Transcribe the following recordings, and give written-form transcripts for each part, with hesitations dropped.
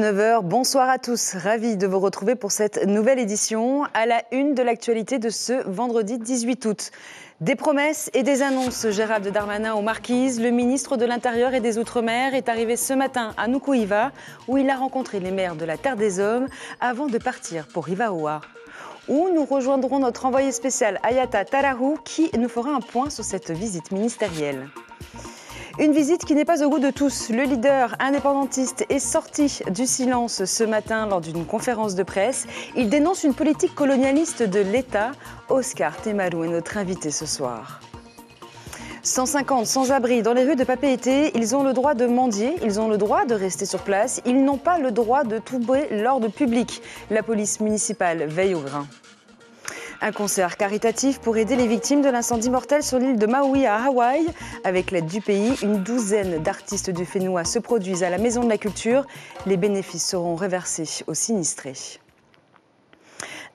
9 h. Bonsoir à tous. Ravi de vous retrouver pour cette nouvelle édition à la une de l'actualité de ce vendredi 18 août. Des promesses et des annonces. Gérald Darmanin aux Marquises, le ministre de l'Intérieur et des Outre-mer, est arrivé ce matin à Nukuhiva où il a rencontré les maires de la Terre des Hommes avant de partir pour Hivaoa, où nous rejoindrons notre envoyé spécial Ayata Tarahou qui nous fera un point sur cette visite ministérielle. Une visite qui n'est pas au goût de tous. Le leader indépendantiste est sorti du silence ce matin lors d'une conférence de presse. Il dénonce une politique colonialiste de l'État. Oscar Temaru est notre invité ce soir. 150 sans-abri dans les rues de Papeete, ils ont le droit de mendier, ils ont le droit de rester sur place, ils n'ont pas le droit de troubler l'ordre public. La police municipale veille au grain. Un concert caritatif pour aider les victimes de l'incendie mortel sur l'île de Maui à Hawaï. Avec l'aide du pays, une douzaine d'artistes du Fénois se produisent à la Maison de la Culture. Les bénéfices seront reversés aux sinistrés.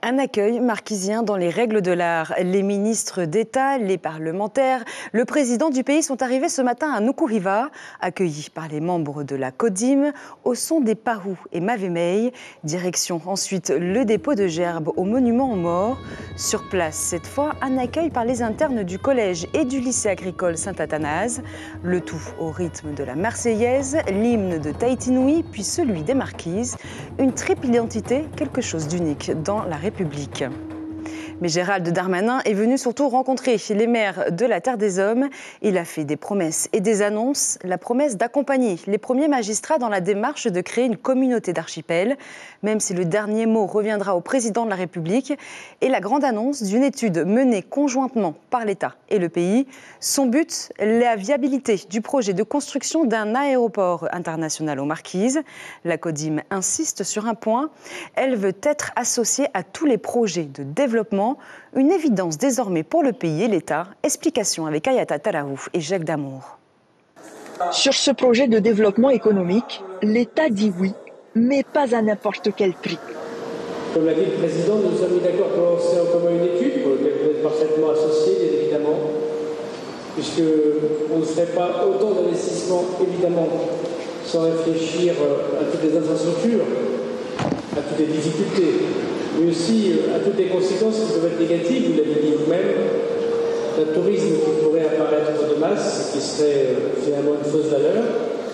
Un accueil marquisien dans les règles de l'art. Les ministres d'État, les parlementaires, le président du pays sont arrivés ce matin à Nukuhiva, accueillis par les membres de la CODIM, au son des Parous et Mavemei. Direction ensuite le dépôt de gerbes au monument aux morts. Sur place, cette fois, un accueil par les internes du collège et du lycée agricole Saint-Athanase. Le tout au rythme de la Marseillaise, l'hymne de Tahiti Nui, puis celui des Marquises. Une triple identité, quelque chose d'unique dans la République. Mais Gérald Darmanin est venu surtout rencontrer les maires de la Terre des Hommes. Il a fait des promesses et des annonces. La promesse d'accompagner les premiers magistrats dans la démarche de créer une communauté d'archipel, même si le dernier mot reviendra au président de la République. Et la grande annonce d'une étude menée conjointement par l'État et le pays. Son but, la viabilité du projet de construction d'un aéroport international aux Marquises. La CODIM insiste sur un point. Elle veut être associée à tous les projets de développement. Une évidence désormais pour le pays et l'État. Explication avec Ayata Tarahou et Jacques Damour. Sur ce projet de développement économique, l'État dit oui, mais pas à n'importe quel prix. Comme l'a dit le Président, nous sommes mis d'accord pour lancer en commun une étude pour laquelle vous êtes parfaitement associés, bien évidemment, puisqu'on ne ferait pas autant d'investissements, évidemment, sans réfléchir à toutes les infrastructures, à toutes les difficultés, mais aussi à toutes les conséquences qui peuvent être négatives, vous l'avez dit vous-même, d'un tourisme qui pourrait apparaître de masse, qui serait finalement une fausse valeur.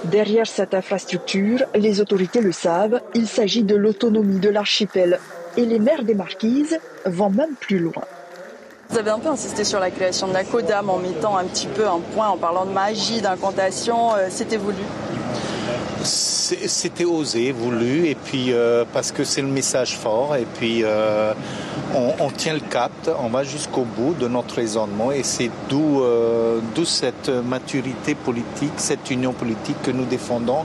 Derrière cette infrastructure, les autorités le savent, il s'agit de l'autonomie de l'archipel. Et les maires des Marquises vont même plus loin. Vous avez un peu insisté sur la création de la CODAM en mettant un petit peu un point, en parlant de magie, d'incantation. C'était voulu? C'était osé, voulu, et puis parce que c'est le message fort, et puis on tient le cap, on va jusqu'au bout de notre raisonnement, et c'est d'où cette maturité politique, cette union politique que nous défendons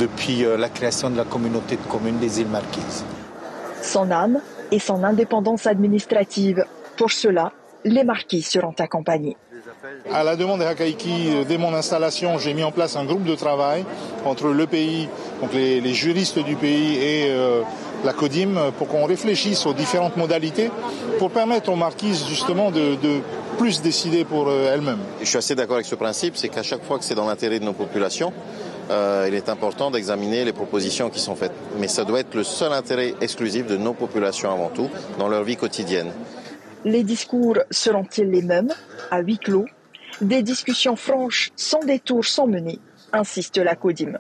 depuis la création de la communauté de communes des îles Marquises. Son âme et son indépendance administrative. Pour cela, les Marquises seront accompagnés. À la demande des Hakaiki, dès mon installation, j'ai mis en place un groupe de travail entre le pays, donc les juristes du pays et la CODIM pour qu'on réfléchisse aux différentes modalités pour permettre aux Marquises justement de plus décider pour elles-mêmes. Je suis assez d'accord avec ce principe, c'est qu'à chaque fois que c'est dans l'intérêt de nos populations, il est important d'examiner les propositions qui sont faites. Mais ça doit être le seul intérêt exclusif de nos populations avant tout, dans leur vie quotidienne. Les discours seront-ils les mêmes, à huis clos? Des discussions franches, sans détour, sans mener, insiste la CODIM.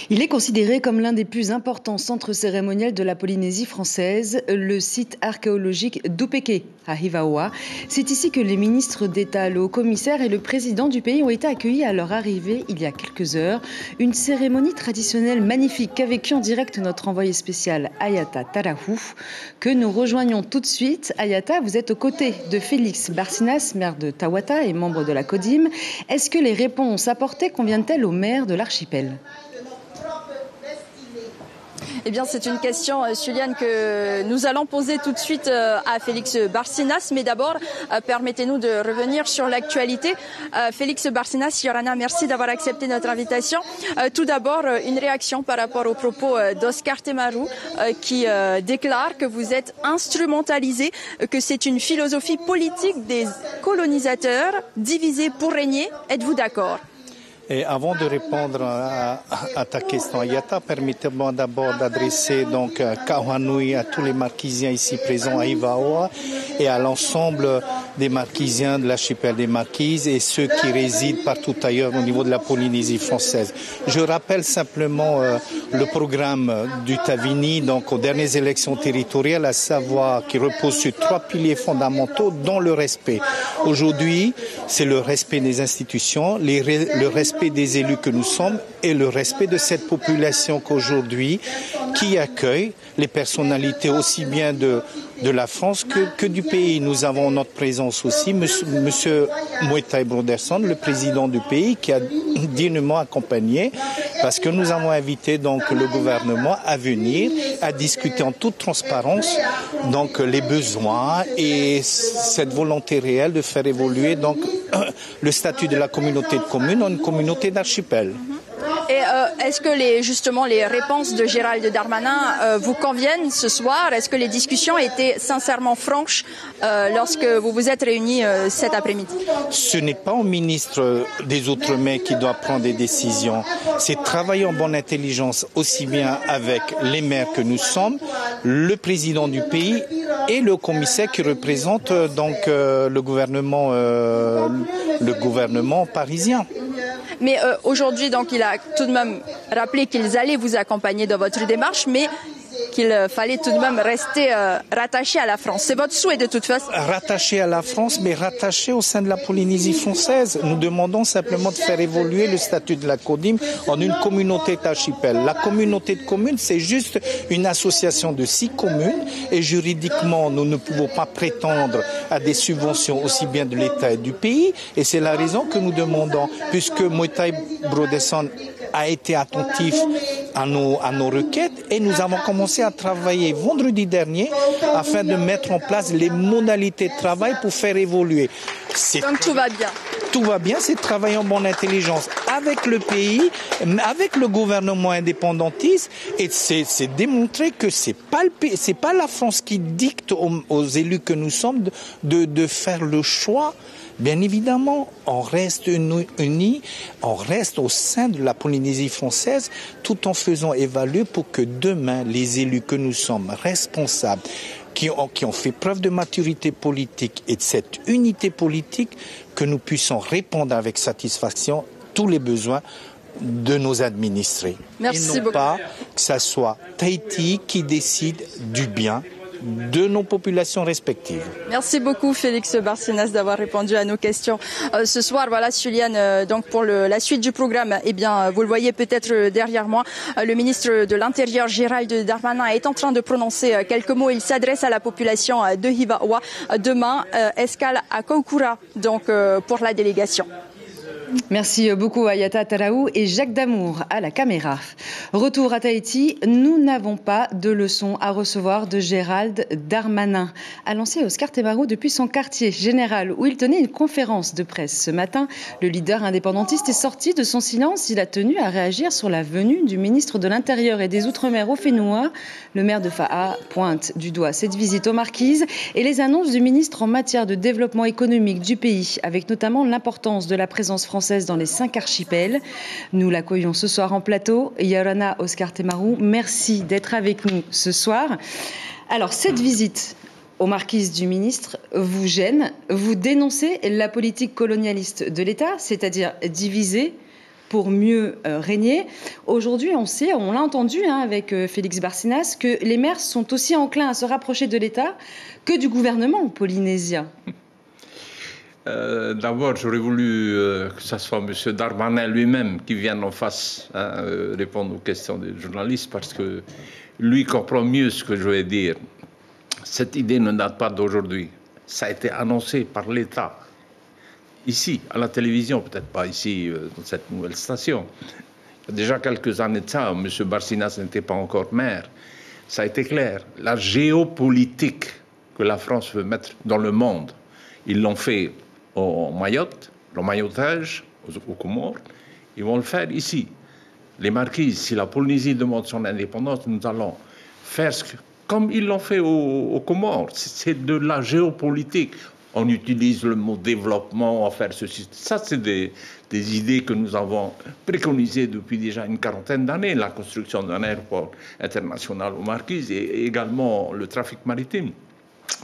Il est considéré comme l'un des plus importants centres cérémoniels de la Polynésie française, le site archéologique d'Upeke à Hivaoa. C'est ici que les ministres d'État, le haut-commissaire et le président du pays ont été accueillis à leur arrivée il y a quelques heures. Une cérémonie traditionnelle magnifique qu'a vécu en direct notre envoyé spécial Ayata Tarahou, que nous rejoignons tout de suite. Ayata, vous êtes aux côtés de Félix Barcinas, maire de Tawata et membre de la CODIM. Est-ce que les réponses apportées conviennent-elles aux maires de l'archipel ? Eh bien, c'est une question, Juliane, que nous allons poser tout de suite à Félix Barcinas. Mais d'abord, permettez-nous de revenir sur l'actualité. Félix Barcinas, Yorana, merci d'avoir accepté notre invitation. Tout d'abord, une réaction par rapport aux propos d'Oscar Temaru qui déclare que vous êtes instrumentalisé, que c'est une philosophie politique des colonisateurs divisés pour régner. Êtes-vous d'accord ? Et avant de répondre à ta question, Ayata, permettez-moi d'abord d'adresser donc Kawanui à tous les Marquisiens ici présents à Ivaoa et à l'ensemble des Marquisiens de l'archipel des Marquises et ceux qui résident partout ailleurs au niveau de la Polynésie française. Je rappelle simplement le programme du Tavini, donc aux dernières élections territoriales, à savoir qui repose sur 3 piliers fondamentaux, dont le respect. Aujourd'hui, c'est le respect des institutions, le respect des élus que nous sommes et le respect de cette population qu'aujourd'hui, qui accueille les personnalités aussi bien de la France que du pays. Nous avons notre présence aussi, Monsieur Moetai Broderson, le président du pays, qui a dignement accompagné, parce que nous avons invité donc le gouvernement à venir, à discuter en toute transparence donc les besoins et cette volonté réelle de faire évoluer donc le statut de la communauté de communes en une communauté d'archipel. Et est-ce que justement les réponses de Gérald Darmanin vous conviennent ce soir? Est-ce que les discussions étaient sincèrement franches lorsque vous vous êtes réunis cet après-midi? Ce n'est pas au ministre des Outre-mer qui doit prendre des décisions. C'est travailler en bonne intelligence aussi bien avec les maires que nous sommes, le président du pays et le commissaire qui représente donc le gouvernement parisien. Mais aujourd'hui, donc, il a tout de même rappelé qu'ils allaient vous accompagner dans votre démarche, mais qu'il fallait tout de même rester rattaché à la France. C'est votre souhait de toute façon? Rattaché à la France, mais rattaché au sein de la Polynésie française. Nous demandons simplement de faire évoluer le statut de la CODIM en une communauté d'archipel. La communauté de communes, c'est juste une association de 6 communes et juridiquement, nous ne pouvons pas prétendre à des subventions aussi bien de l'État et du pays. Et c'est la raison que nous demandons, puisque Moetai Broderson a été attentif à nos requêtes et nous avons commencé à travailler vendredi dernier afin de mettre en place les modalités de travail pour faire évoluer. Donc tout va bien. Tout va bien, c'est de travailler en bonne intelligence avec le pays, avec le gouvernement indépendantiste et c'est démontrer que c'est pas la France qui dicte aux élus que nous sommes de faire le choix. Bien évidemment, on reste unis, on reste au sein de la Polynésie française tout en faisant évaluer pour que demain, les élus que nous sommes responsables, qui ont fait preuve de maturité politique et de cette unité politique, que nous puissions répondre avec satisfaction tous les besoins de nos administrés. Merci et non beaucoup. Pas que ça soit Tahiti qui décide du bien de nos populations respectives. Merci beaucoup Félix Barcinas d'avoir répondu à nos questions ce soir. Voilà Suliane, donc pour la suite du programme, eh bien vous le voyez peut-être derrière moi, le ministre de l'Intérieur Gérald Darmanin est en train de prononcer quelques mots. Il s'adresse à la population de Hivaoa. Demain, escale à Kaukura donc pour la délégation. Merci beaucoup Ayata Taraou et Jacques Damour à la caméra. Retour à Tahiti, nous n'avons pas de leçons à recevoir de Gérald Darmanin, a lancé Oscar Temaru depuis son quartier général où il tenait une conférence de presse. Ce matin, le leader indépendantiste est sorti de son silence. Il a tenu à réagir sur la venue du ministre de l'Intérieur et des Outre-mer au Fénois. Le maire de Fa'a pointe du doigt cette visite aux Marquises et les annonces du ministre en matière de développement économique du pays, avec notamment l'importance de la présence française dans les 5 archipels. Nous l'accueillons ce soir en plateau. Yorana Oscar Temaru, merci d'être avec nous ce soir. Alors, cette visite aux Marquises du ministre vous gêne. Vous dénoncez la politique colonialiste de l'État, c'est-à-dire diviser pour mieux régner. Aujourd'hui, on sait, on l'a entendu avec Félix Barcinas, que les maires sont aussi enclins à se rapprocher de l'État que du gouvernement polynésien. D'abord, j'aurais voulu que ce soit M. Darmanin lui-même qui vienne en face répondre aux questions des journalistes, parce que lui comprend mieux ce que je vais dire. Cette idée ne date pas d'aujourd'hui. Ça a été annoncé par l'État, ici, à la télévision, peut-être pas ici, dans cette nouvelle station. Il y a déjà quelques années de ça, M. Barcinas n'était pas encore maire. Ça a été clair. La géopolitique que la France veut mettre dans le monde, ils l'ont fait au Mayotte, le maillotage, aux Comores, ils vont le faire ici. Les Marquises, si la Polynésie demande son indépendance, nous allons faire comme ils l'ont fait aux Comores. C'est de la géopolitique. on utilise le mot développement, on va faire ceci. Ça, c'est des idées que nous avons préconisées depuis déjà une quarantaine d'années, la construction d'un aéroport international aux Marquises et également le trafic maritime.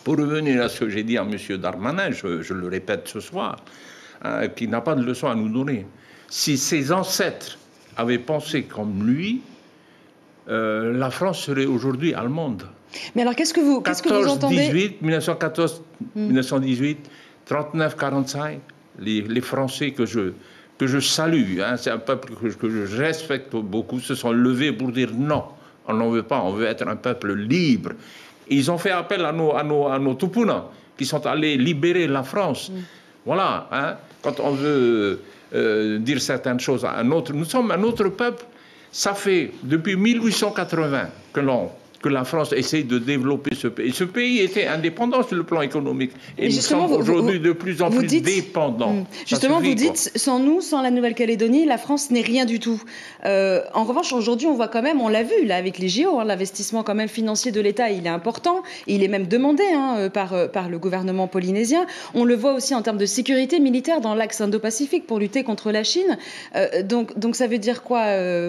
Pour revenir à ce que j'ai dit à M. Darmanin, je le répète ce soir, qui n'a pas de leçon à nous donner. Si ses ancêtres avaient pensé comme lui, la France serait aujourd'hui allemande. Mais alors, qu'est-ce que vous entendez 1918, 39-45, les Français que je salue, c'est un peuple que je respecte beaucoup, se sont levés pour dire non, on n'en veut pas, on veut être un peuple libre. Et ils ont fait appel à nos Tupuna, qui sont allés libérer la France. Voilà, quand on veut dire certaines choses à un autre, nous sommes un autre peuple. Ça fait depuis 1880 que la France essaye de développer ce pays. Ce pays était indépendant sur le plan économique. Et nous sommes aujourd'hui de plus en plus dépendants. Justement, vous dites, sans nous, sans la Nouvelle-Calédonie, la France n'est rien du tout. En revanche, aujourd'hui, on voit quand même, on l'a vu là avec les JO, l'investissement quand même financier de l'État, il est important. Et il est même demandé par le gouvernement polynésien. On le voit aussi en termes de sécurité militaire dans l'axe Indo-Pacifique pour lutter contre la Chine. Donc ça veut dire quoi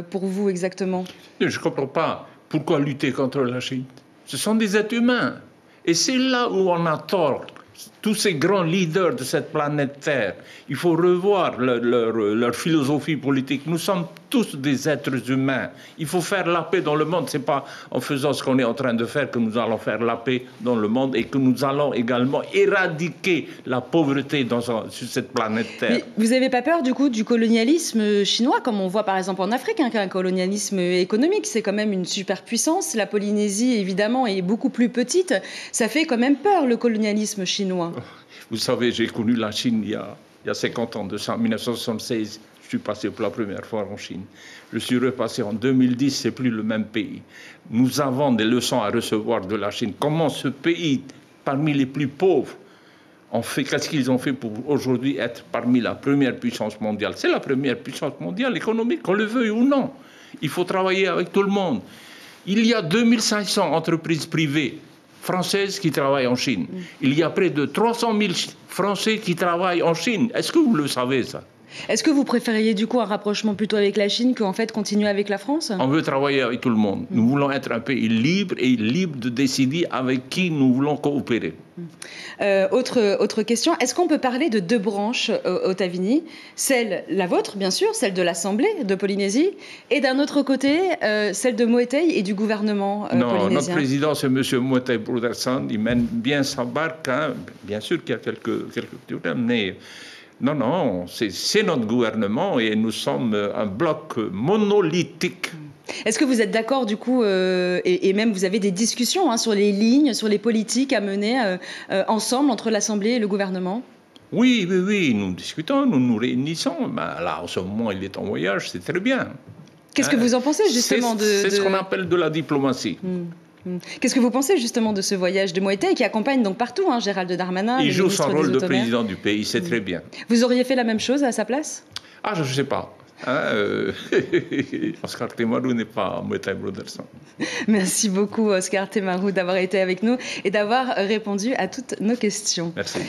pour vous exactement? Je ne comprends pas. Pourquoi lutter contre la Chine? Ce sont des êtres humains. Et c'est là où on a tort. Tous ces grands leaders de cette planète Terre, il faut revoir leur philosophie politique. Nous sommes tous des êtres humains. Il faut faire la paix dans le monde. Ce n'est pas en faisant ce qu'on est en train de faire que nous allons faire la paix dans le monde et que nous allons également éradiquer la pauvreté sur cette planète Terre. Mais vous n'avez pas peur du coup du colonialisme chinois, comme on voit par exemple en Afrique, un colonialisme économique? C'est quand même une superpuissance. La Polynésie, évidemment, est beaucoup plus petite. Ça fait quand même peur, le colonialisme chinois. Vous savez, j'ai connu la Chine il y a 50 ans de ça, en 1976. Je suis passé pour la première fois en Chine. Je suis repassé en 2010, c'est plus le même pays. Nous avons des leçons à recevoir de la Chine. Comment ce pays, parmi les plus pauvres, qu'est-ce qu'ils ont fait pour aujourd'hui être parmi la première puissance mondiale? C'est la première puissance mondiale économique, qu'on le veuille ou non. Il faut travailler avec tout le monde. Il y a 2500 entreprises privées françaises qui travaillent en Chine. Il y a près de 300 000 Français qui travaillent en Chine. Est-ce que vous le savez, ça? Est-ce que vous préfériez du coup un rapprochement plutôt avec la Chine qu'en fait continuer avec la France? On veut travailler avec tout le monde. Nous voulons être un pays libre et libre de décider avec qui nous voulons coopérer. Autre question, est-ce qu'on peut parler de deux branches au Tavini? La vôtre, bien sûr, celle de l'Assemblée de Polynésie, et d'un autre côté, celle de Moetai et du gouvernement polynésien. Non, notre président, c'est M. Moetai Broderson. Il mène bien sa barque. Bien sûr qu'il y a quelques problèmes, mais non, c'est notre gouvernement et nous sommes un bloc monolithique. Est-ce que vous êtes d'accord du coup, et même vous avez des discussions sur les lignes, sur les politiques à mener ensemble entre l'Assemblée et le gouvernement? Oui, nous discutons, nous nous réunissons. Là, en ce moment, il est en voyage, c'est très bien. Qu'est-ce que vous en pensez justement C'est ce qu'on appelle de la diplomatie. Qu'est-ce que vous pensez justement de ce voyage de Moetai qui accompagne donc partout Gérald Darmanin? Il joue son rôle de président du pays, c'est très bien. Vous auriez fait la même chose à sa place? Je ne sais pas. Oscar Temaru n'est pas Moetai Broderson. Merci beaucoup Oscar Temaru d'avoir été avec nous et d'avoir répondu à toutes nos questions. Merci.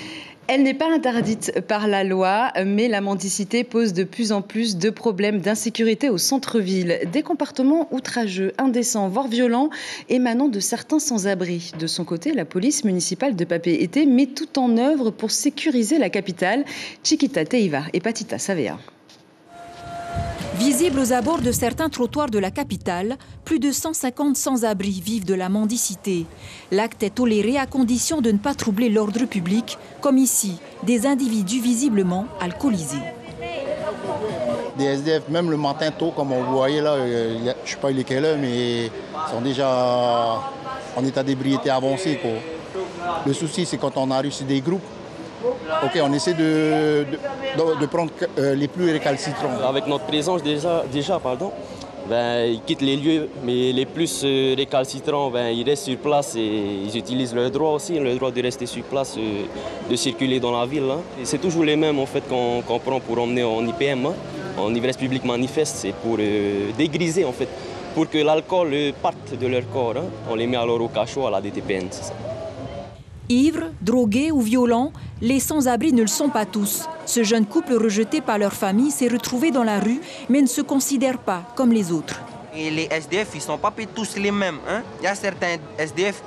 Elle n'est pas interdite par la loi, mais la mendicité pose de plus en plus de problèmes d'insécurité au centre-ville. Des comportements outrageux, indécents, voire violents, émanant de certains sans-abri. De son côté, la police municipale de Papeete met tout en œuvre pour sécuriser la capitale. Chiquita Teiva et Patita Savea. Visible aux abords de certains trottoirs de la capitale, plus de 150 sans-abri vivent de la mendicité. L'acte est toléré à condition de ne pas troubler l'ordre public, comme ici, des individus visiblement alcoolisés. Des SDF, même le matin tôt, comme on voyait là, je ne sais pas il est quelle heure, mais ils sont déjà en état d'ébriété avancé. Le souci, c'est quand on arrive sur des groupes, on essaie de prendre les plus récalcitrants. Avec notre présence déjà, ils quittent les lieux, mais les plus récalcitrants, ils restent sur place et ils utilisent le droit de rester sur place, de circuler dans la ville. Et c'est toujours les mêmes en fait qu'on prend pour emmener en IPM, en ivresse publique manifeste, c'est pour dégriser en fait, pour que l'alcool parte de leur corps. On les met alors au cachot à la DTPN, c'est ça. Ivres, drogués ou violents, les sans-abri ne le sont pas tous. Ce jeune couple rejeté par leur famille s'est retrouvé dans la rue, mais ne se considère pas comme les autres. Et les SDF, ils ne sont pas tous les mêmes. Hein? Il y a certains SDF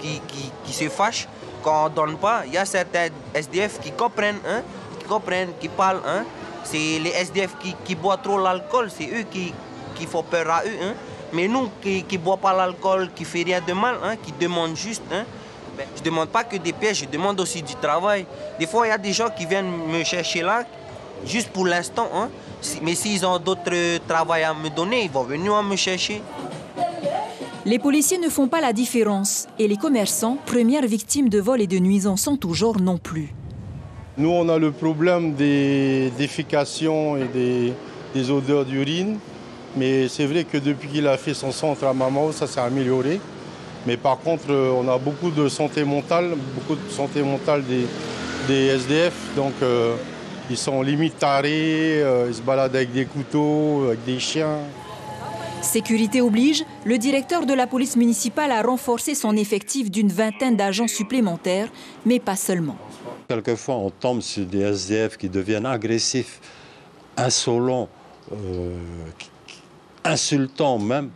qui se fâchent quand on ne donne pas. Il y a certains SDF qui comprennent, qui parlent. Hein? C'est les SDF qui boivent trop l'alcool, c'est eux qui font peur à eux. Hein? Mais nous, qui ne boivent pas l'alcool, qui ne font rien de mal, qui demandent juste... je ne demande pas que des pièces, je demande aussi du travail. Des fois, il y a des gens qui viennent me chercher là, juste pour l'instant. Hein? Mais s'ils ont d'autres travail à me donner, ils vont venir me chercher. Les policiers ne font pas la différence. Et les commerçants, premières victimes de vols et de nuisances en tout genre non plus. Nous, on a le problème des défécations et des odeurs d'urine. Mais c'est vrai que depuis qu'il a fait son centre à Mamao, ça s'est amélioré. Mais par contre, on a beaucoup de santé mentale des SDF. Donc, ils sont limite tarés, ils se baladent avec des couteaux, avec des chiens. Sécurité oblige, le directeur de la police municipale a renforcé son effectif d'une vingtaine d'agents supplémentaires, mais pas seulement. Quelquefois, on tombe sur des SDF qui deviennent agressifs, insolents, insultants même,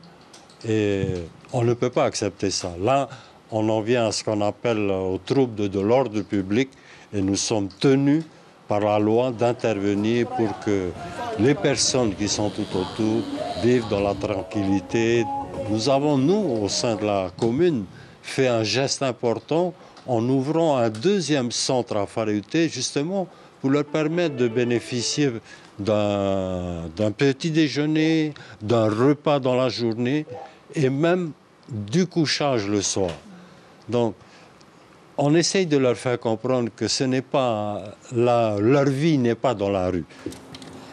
et on ne peut pas accepter ça. Là, on en vient à ce qu'on appelle aux troubles de l'ordre public, et nous sommes tenus par la loi d'intervenir pour que les personnes qui sont tout autour vivent dans la tranquillité. Nous avons, nous, au sein de la commune, fait un geste important en ouvrant un deuxième centre à Faréuté, justement pour leur permettre de bénéficier d'un petit déjeuner, d'un repas dans la journée et même du couchage le soir. Donc, on essaye de leur faire comprendre que ce n'est pas leur vie n'est pas dans la rue.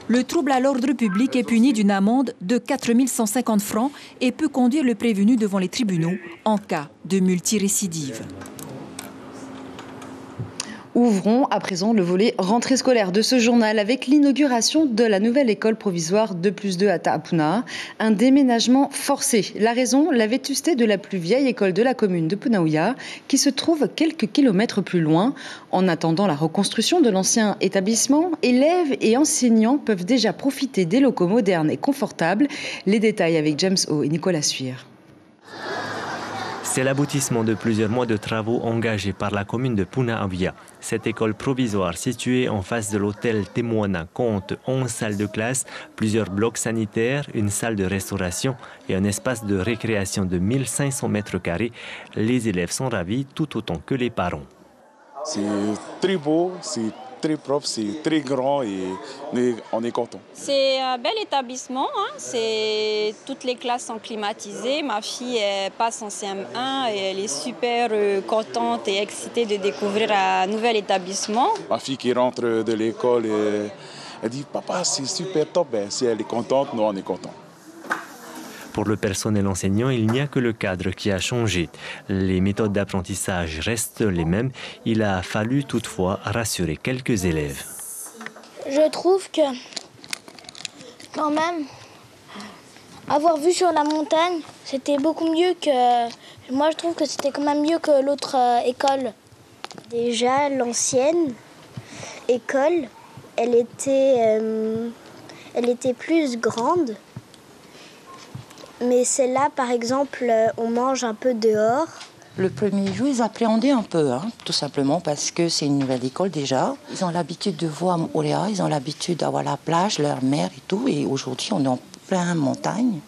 Le trouble à l'ordre public est puni d'une amende de 4 150 francs et peut conduire le prévenu devant les tribunaux en cas de multirécidive. Ouvrons à présent le volet rentrée scolaire de ce journal avec l'inauguration de la nouvelle école provisoire 2+2 à Tahapuna. Un déménagement forcé. La raison, la vétusté de la plus vieille école de la commune de Punaouia qui se trouve quelques kilomètres plus loin. En attendant la reconstruction de l'ancien établissement, élèves et enseignants peuvent déjà profiter des locaux modernes et confortables. Les détails avec James O et Nicolas Suire. C'est l'aboutissement de plusieurs mois de travaux engagés par la commune de Punaouia. Cette école provisoire située en face de l'hôtel Temoana compte 11 salles de classe, plusieurs blocs sanitaires, une salle de restauration et un espace de récréation de 1500 mètres carrés. Les élèves sont ravis tout autant que les parents. C'est très beau, c'est très propre, c'est très grand et on est content. C'est un bel établissement, toutes les classes sont climatisées. Ma fille passe en CM1 et elle est super contente et excitée de découvrir un nouvel établissement. Ma fille qui rentre de l'école, elle dit « Papa, c'est super top ». Si elle est contente, nous on est contents. Pour le personnel enseignant, il n'y a que le cadre qui a changé. Les méthodes d'apprentissage restent les mêmes. Il a fallu toutefois rassurer quelques élèves. Je trouve que, quand même, avoir vu sur la montagne, c'était beaucoup mieux que... Moi, je trouve que c'était quand même mieux que l'autre école. Déjà, l'ancienne école, elle était plus grande. Mais celle-là, par exemple, on mange un peu dehors. Le premier jour, ils appréhendaient un peu, tout simplement parce que c'est une nouvelle école déjà. Ils ont l'habitude de voir Moréa, ils ont l'habitude d'avoir la plage, leur mer et tout. Et aujourd'hui, on est en plein montagne.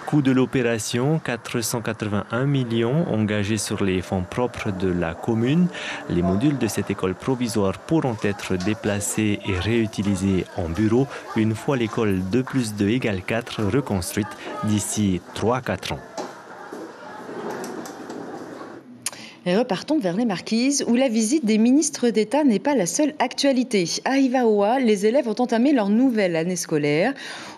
Coût de l'opération, 481 millions engagés sur les fonds propres de la commune. Les modules de cette école provisoire pourront être déplacés et réutilisés en bureau une fois l'école 2+2 égale 4 reconstruite d'ici 3-4 ans. Et repartons vers les Marquises, où la visite des ministres d'État n'est pas la seule actualité. À Ivaoa, les élèves ont entamé leur nouvelle année scolaire.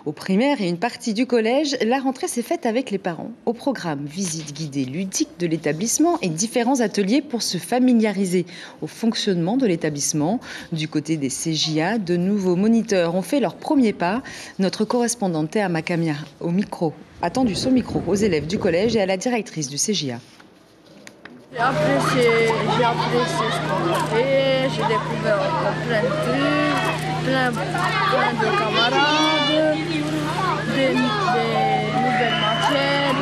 Au primaire et une partie du collège, la rentrée s'est faite avec les parents. Au programme, visite guidée ludique de l'établissement et différents ateliers pour se familiariser au fonctionnement de l'établissement. Du côté des CJA, de nouveaux moniteurs ont fait leur premier pas. Notre correspondante Théa Makamia a tendu son micro aux élèves du collège et à la directrice du CJA. J'ai apprécié ce qu'on a fait, j'ai découvert encore plein de trucs, plein de camarades, des nouvelles matières,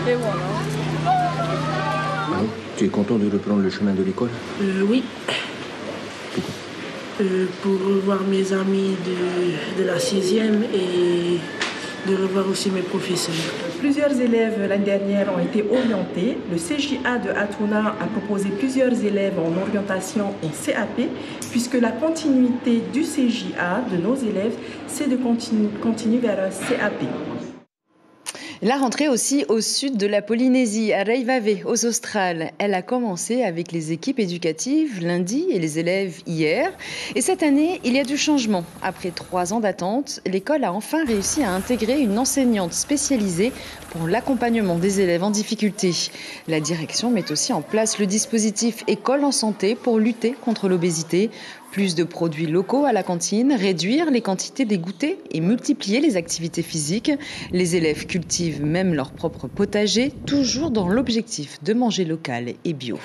et voilà. Tu es content de reprendre le chemin de l'école? Oui. Pourquoi? Pour revoir mes amis de la 6e et de revoir aussi mes professeurs. Plusieurs élèves l'année dernière ont été orientés. Le CJA de Hatuna a proposé plusieurs élèves en orientation en CAP, puisque la continuité du CJA, de nos élèves, c'est de continuer vers un CAP. La rentrée aussi au sud de la Polynésie, à Reivave, aux Australes. Elle a commencé avec les équipes éducatives lundi et les élèves hier. Et cette année, il y a du changement. Après 3 ans d'attente, l'école a enfin réussi à intégrer une enseignante spécialisée pour l'accompagnement des élèves en difficulté. La direction met aussi en place le dispositif École en santé pour lutter contre l'obésité. Plus de produits locaux à la cantine, réduire les quantités des goûters et multiplier les activités physiques. Les élèves cultivent même leur propre potager, toujours dans l'objectif de manger local et bio.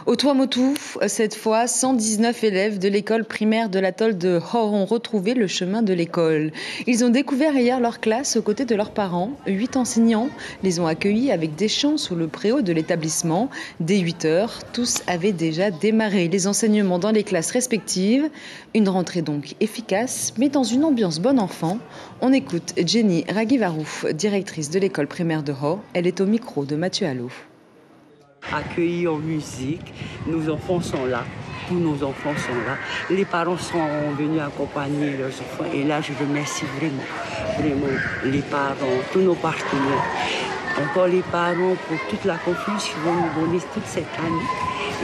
Au Tuamotu, cette fois, 119 élèves de l'école primaire de l'atoll de Hor ont retrouvé le chemin de l'école. Ils ont découvert hier leur classe aux côtés de leurs parents. 8 enseignants les ont accueillis avec des chants sous le préau de l'établissement. Dès 8 heures, tous avaient déjà démarré les enseignements dans les classes respectives. Une rentrée donc efficace, mais dans une ambiance bon enfant. On écoute Jenny Ragivarouf, directrice de l'école primaire de Hor. Elle est au micro de Mathieu Allot. Accueillis en musique, nos enfants sont là, tous nos enfants sont là, les parents sont venus accompagner leurs enfants et là je remercie vraiment les parents, tous nos partenaires, encore les parents pour toute la confiance qu'ils vont nous donner toute cette année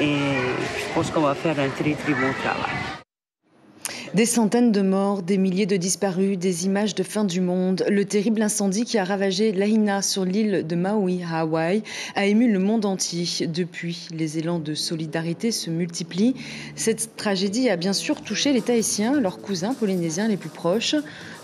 et je pense qu'on va faire un très très bon travail. Des centaines de morts, des milliers de disparus, des images de fin du monde. Le terrible incendie qui a ravagé Lahaina sur l'île de Maui à Hawaï a ému le monde entier. Depuis, les élans de solidarité se multiplient. Cette tragédie a bien sûr touché les Tahitiens, leurs cousins polynésiens les plus proches.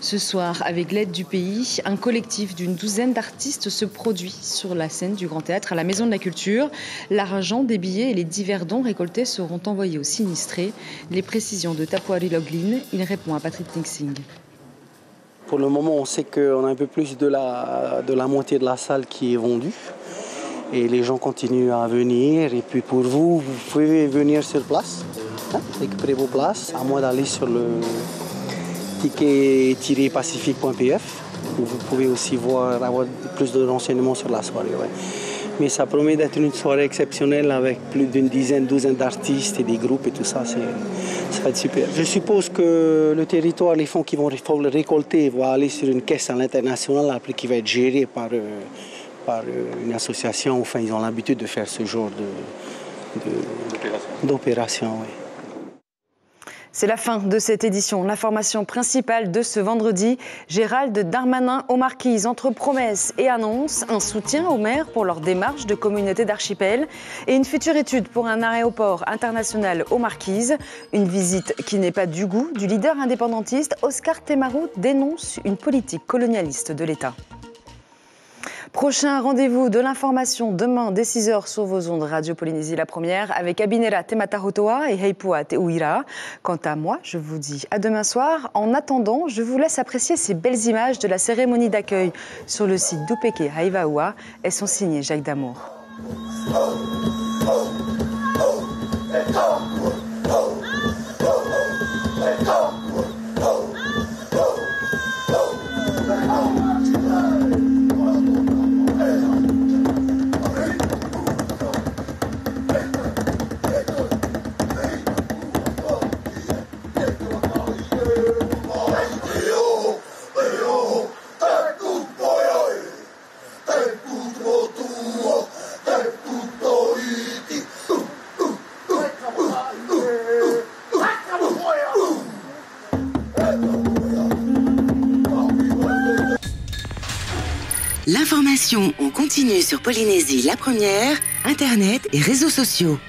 Ce soir, avec l'aide du pays, un collectif d'une 12aine d'artistes se produit sur la scène du Grand Théâtre à la Maison de la Culture. L'argent des billets et les divers dons récoltés seront envoyés aux sinistrés. Les précisions de Tapuari Loglin, il répond à Patrick Nixing. Pour le moment, on sait qu'on a un peu plus de la moitié de la salle qui est vendue. Et les gens continuent à venir. Et puis pour vous, vous pouvez venir sur place, récupérer vos places, à moins d'aller sur le ticket-pacifique.pf où vous pouvez aussi avoir plus de renseignements sur la soirée. Ouais. Mais ça promet d'être une soirée exceptionnelle avec plus d'une douzaine d'artistes et des groupes et tout ça. Ça va être super. Je suppose que le territoire, les fonds qui vont récolter vont aller sur une caisse à l'international après qui va être gérée par une association. Enfin, ils ont l'habitude de faire ce genre d'opération. Oui. C'est la fin de cette édition. L'information principale de ce vendredi, Gérald Darmanin aux Marquises, entre promesses et annonces, un soutien aux maires pour leur démarche de communauté d'archipel et une future étude pour un aéroport international aux Marquises. Une visite qui n'est pas du goût du leader indépendantiste. Oscar Temaru dénonce une politique colonialiste de l'État. Prochain rendez-vous de l'information demain dès 6h sur vos ondes Radio Polynésie la première avec Abinera Tematahotoa et Heipua Teuira. Quant à moi, je vous dis à demain soir. En attendant, je vous laisse apprécier ces belles images de la cérémonie d'accueil sur le site d'Upeke Haivaoua. Elles sont signées Jacques Damour. L'information en continu sur Polynésie la première, Internet et réseaux sociaux.